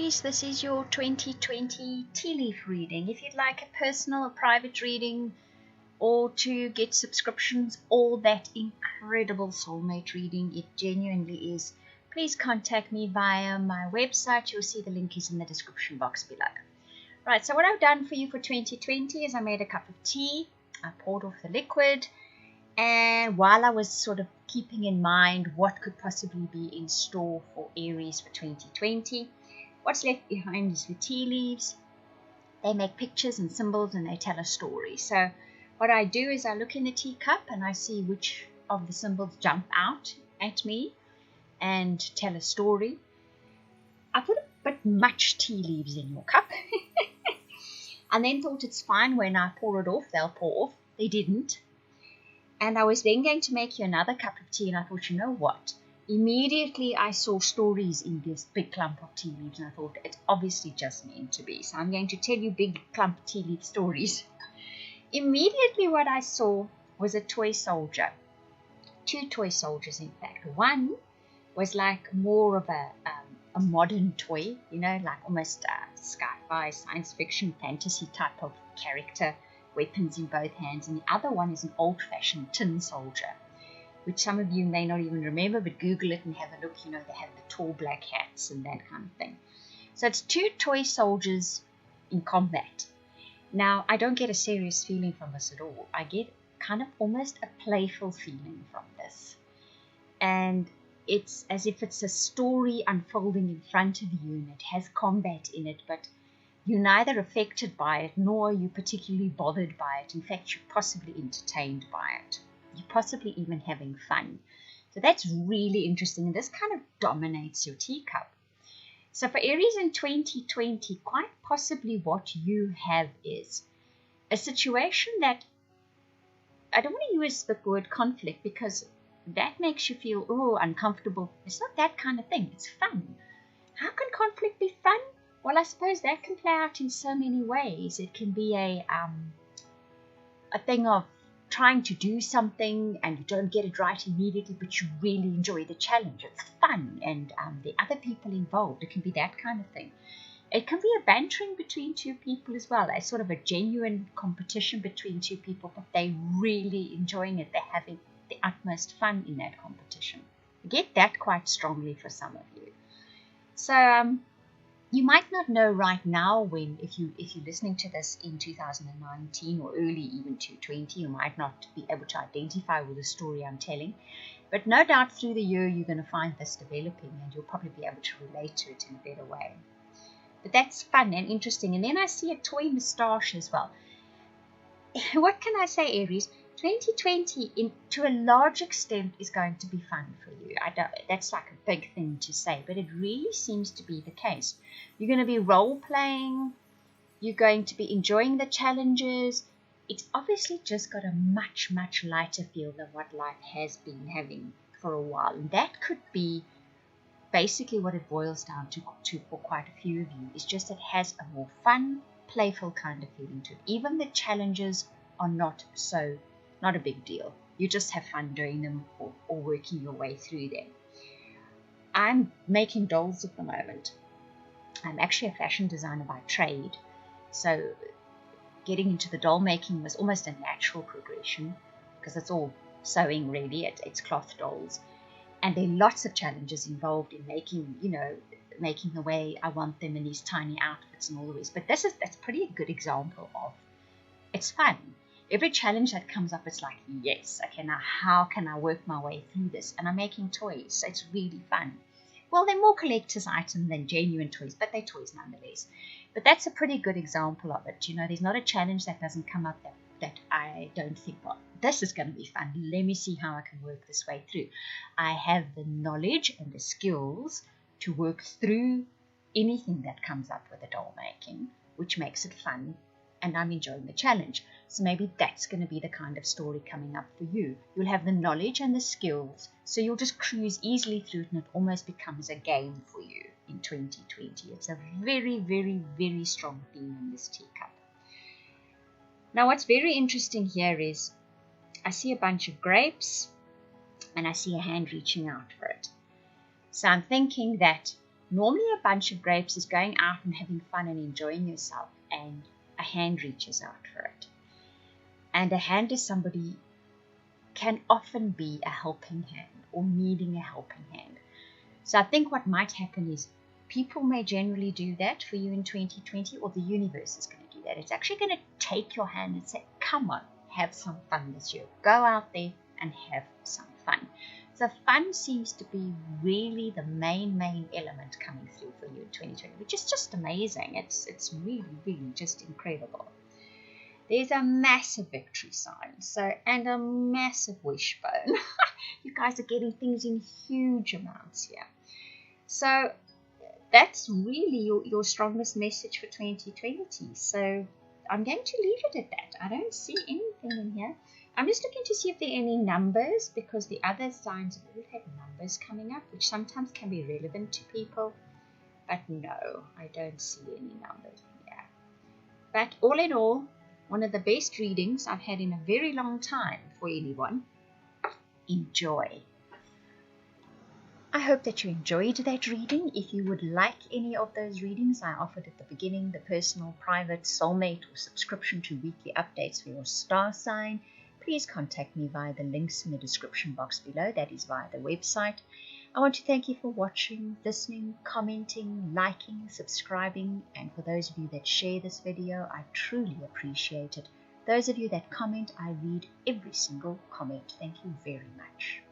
Aries, this is your 2020 tea leaf reading. If you'd like a personal or private reading or to get subscriptions or that incredible soulmate reading, it genuinely is, please contact me via my website. You'll see the link is in the description box below. Right, so what I've done for you for 2020 is I made a cup of tea, I poured off the liquid, and while I was sort of keeping in mind what could possibly be in store for Aries for 2020, what's left behind is the tea leaves. They make pictures and symbols and they tell a story. So what I do is I look in the teacup and I see which of the symbols jump out at me and tell a story. I put a bit much tea leaves in your cup and then thought it's fine when I pour it off, they'll pour off. They didn't. And I was then going to make you another cup of tea and I thought, you know what? Immediately I saw stories in this big clump of tea leaves and I thought it's obviously just meant to be. So I'm going to tell you big clump tea leaf stories. Immediately what I saw was a toy soldier. Two toy soldiers in fact. One was like more of a modern toy, you know, like almost a sci-fi, science fiction, fantasy type of character, weapons in both hands. And the other one is an old-fashioned tin soldier, which some of you may not even remember, but Google it and have a look. You know, they have the tall black hats and that kind of thing. So it's two toy soldiers in combat. Now, I don't get a serious feeling from this at all. I get kind of almost a playful feeling from this. And it's as if it's a story unfolding in front of you and it has combat in it, but you're neither affected by it nor are you particularly bothered by it. In fact, you're possibly entertained by it. You're possibly even having fun. So that's really interesting. And this kind of dominates your teacup. So for Aries in 2020, quite possibly what you have is a situation that, I don't want to use the word conflict because that makes you feel, uncomfortable. It's not that kind of thing. It's fun. How can conflict be fun? Well, I suppose that can play out in so many ways. It can be a thing of trying to do something and you don't get it right immediately, but you really enjoy the challenge. It's fun and the other people involved. It can be that kind of thing. It can be a bantering between two people as well, a sort of a genuine competition between two people, but they're really enjoying it. They're having the utmost fun in that competition. You get that quite strongly for some of you. So you might not know right now if you're listening to this in 2019 or early even 2020, you might not be able to identify with the story I'm telling. But no doubt through the year you're going to find this developing and you'll probably be able to relate to it in a better way. But that's fun and interesting. And then I see a toy moustache as well. What can I say, Aries? 2020, to a large extent, is going to be fun for you. That's like a big thing to say, but it really seems to be the case. You're going to be role-playing. You're going to be enjoying the challenges. It's obviously just got a much, much lighter feel than what life has been having for a while. And that could be basically what it boils down to for quite a few of you. It's just it has a more fun, playful kind of feeling to it. Even the challenges are not a big deal. You just have fun doing them or working your way through them. I'm making dolls at the moment. I'm actually a fashion designer by trade. So getting into the doll making was almost a natural progression because it's all sewing really. It's cloth dolls. And there are lots of challenges involved in making the way I want them in these tiny outfits and all the rest. But that's pretty a good example of it's fun. Every challenge that comes up, it's like, yes, okay, now how can I work my way through this? And I'm making toys, so it's really fun. Well, they're more collector's items than genuine toys, but they're toys nonetheless. But that's a pretty good example of it. You know, there's not a challenge that doesn't come up that I don't think, well, this is going to be fun. Let me see how I can work this way through. I have the knowledge and the skills to work through anything that comes up with the doll making, which makes it fun. And I'm enjoying the challenge. So maybe that's going to be the kind of story coming up for you. You'll have the knowledge and the skills, so you'll just cruise easily through it and it almost becomes a game for you in 2020. It's a very, very, very strong theme in this teacup. Now what's very interesting here is I see a bunch of grapes and I see a hand reaching out for it. So I'm thinking that Normally a bunch of grapes is going out and having fun and enjoying yourself, and a hand reaches out for it. And a hand is somebody, can often be a helping hand or needing a helping hand. So I think what might happen is people may generally do that for you in 2020, or the universe is going to do that. It's actually going to take your hand and say, come on, have some fun this year. Go out there and have some fun. So fun seems to be really the main element coming through for you in 2020, which is just amazing. It's really just incredible. There's a massive victory sign, and a massive wishbone. You guys are getting things in huge amounts here. So that's really your strongest message for 2020. So I'm going to leave it at that. I don't see anything in here. I'm just looking to see if there are any numbers, because the other signs have all had numbers coming up, which sometimes can be relevant to people. But no, I don't see any numbers here. But all in all, one of the best readings I've had in a very long time for anyone. Enjoy. I hope that you enjoyed that reading. If you would like any of those readings I offered at the beginning, the personal, private, soulmate, or subscription to weekly updates for your star sign, please contact me via the links in the description box below. That is via the website. I want to thank you for watching, listening, commenting, liking, subscribing, and for those of you that share this video, I truly appreciate it. Those of you that comment, I read every single comment. Thank you very much.